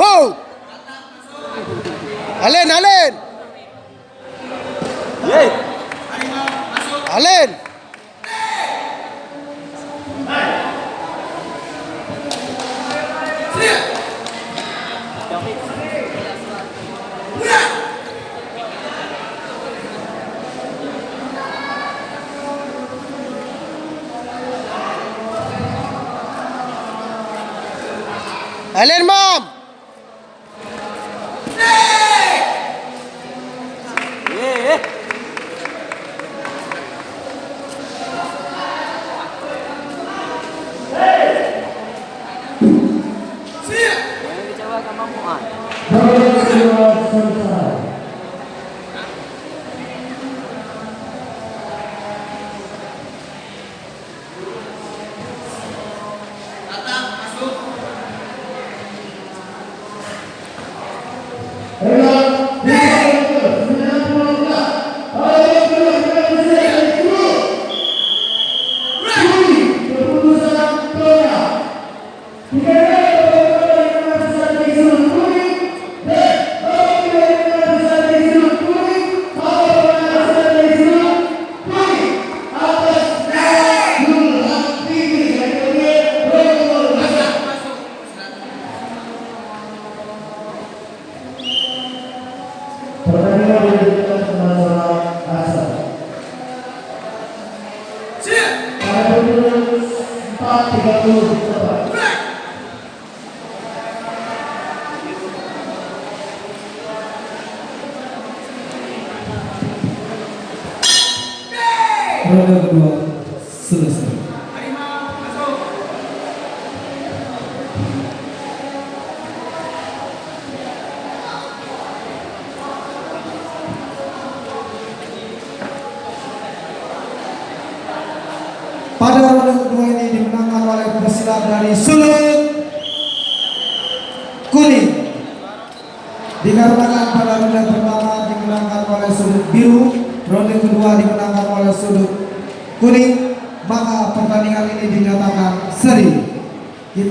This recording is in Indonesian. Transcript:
Oh, Alen, Alen, Alen. Alen, Mom. Pertandingan dilanjutkan ke masalah asal. Pada pukul 4.30 tepat. Ronde kedua selesai. Pada ronde kedua ini dimenangkan oleh pesilat dari sudut kuning. Dikarenakan pada ronde pertama dimenangkan oleh sudut biru, ronde kedua dimenangkan oleh sudut kuning, maka pertandingan ini dinyatakan seri.